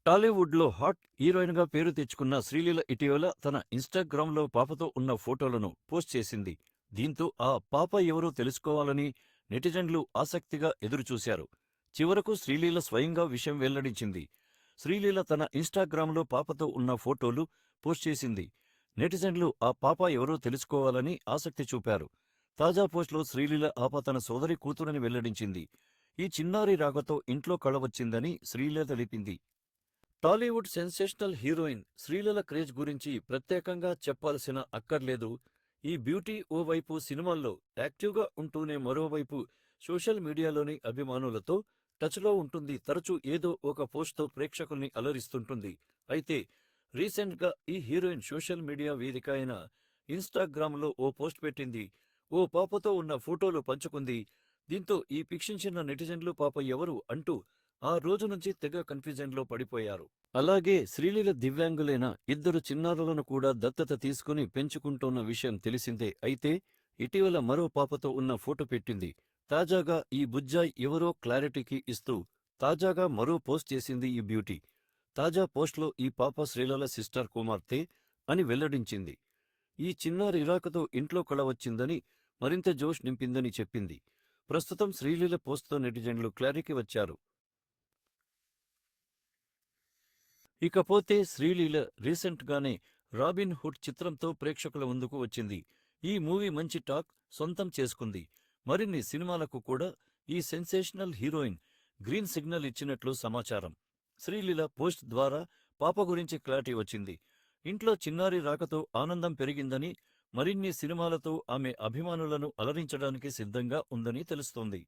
టాలీవుడ్‌లో హాట్ హీరోయిన్‌గా పేరు తెచ్చుకున్న శ్రీలీల ఇటీవల తన ఇన్‌స్టాగ్రామ్‌లో పాపతో ఉన్న ఫోటోలను పోస్ట్ చేసింది. దీంతో ఆ పాప ఎవరో తెలుసుకోవాలని నెటిజన్లు ఆసక్తిగా ఎదురుచూశారు. చివరకు శ్రీలీల స్వయంగా విషయం వెల్లడించింది. శ్రీలీల తన ఇన్‌స్టాగ్రామ్‌లో పాపతో ఉన్న ఫోటోలు పోస్ట్ చేసింది. నెటిజన్లు ఆ పాప ఎవరో తెలుసుకోవాలని ఆసక్తి చూపారు. తాజా పోస్ట్‌లో శ్రీలీల తన సోదరి కూతురని వెల్లడించింది. ఈ చిన్నారి రాకతో ఇంట్లో కళ వచ్చిందని శ్రీలీల తెలిపింది. Tollywood sensational heroine Sreeleela craze గురించి ప్రత్యేకంగా చెప్పాల్సిన అక్కర్లేదు. ఈ బ్యూటీ ఓవైపు సినిమాల్లో యాక్టివ్గా ఉంటూనే మరోవైపు సోషల్ మీడియాలోని అభిమానులతో టచ్లో ఉంటుంది. తరచూ ఏదో ఒక పోస్ట్తో ప్రేక్షకుల్ని అలరిస్తుంటుంది. అయితే రీసెంట్గా ఈ హీరోయిన్ సోషల్ మీడియా వేదిక అయిన ఇన్‌స్టాగ్రామ్‌లో ఓ పోస్ట్ పెట్టింది. ఓ పాపతో ఉన్న ఫోటోలు పంచుకుంది. దీంతో ఈ పిక్షించిన నెటిజన్లు పాప ఎవరు అంటూ ఆ రోజు నుంచి తెగ కన్ఫ్యూజన్‌లో పడిపోయారు. అలాగే శ్రీలీల దివ్యాంగులైన ఇద్దరు చిన్నారులను కూడా దత్తత తీసుకుని పెంచుకుంటోన్న విషయం తెలిసిందే. అయితే ఇటీవల మరో పాపతో ఉన్న ఫోటో పెట్టింది. తాజాగా ఈ బుజ్జాయ్ ఎవరో క్లారిటీకి ఇస్తూ తాజాగా మరో పోస్ట్ చేసింది ఈ బ్యూటీ. తాజా పోస్ట్లో ఈ పాప శ్రీలీల సిస్టర్ కుమార్తె అని వెల్లడించింది. ఈ చిన్నారి ఇరాకతో ఇంట్లో కళ వచ్చిందని, మరింత జోష్ నింపిందని చెప్పింది. ప్రస్తుతం శ్రీలీల పోస్ట్తో నెటిజన్లు క్లారిటీకి వచ్చారు. ఇకపోతే శ్రీలీల రీసెంట్గానే రాబిన్ హుడ్ చిత్రంతో ప్రేక్షకుల ముందుకు వచ్చింది. ఈ మూవీ మంచి టాక్ సొంతం చేసుకుంది. మరిన్ని సినిమాలకు కూడా ఈ సెన్సేషనల్ హీరోయిన్ గ్రీన్ సిగ్నల్ ఇచ్చినట్లు సమాచారం. శ్రీలీల పోస్ట్ ద్వారా పాప గురించి క్లారిటీ వచ్చింది. ఇంట్లో చిన్నారి రాకతో ఆనందం పెరిగిందని, మరిన్ని సినిమాలతో ఆమె అభిమానులను అలరించడానికి సిద్ధంగా ఉందని తెలుస్తోంది.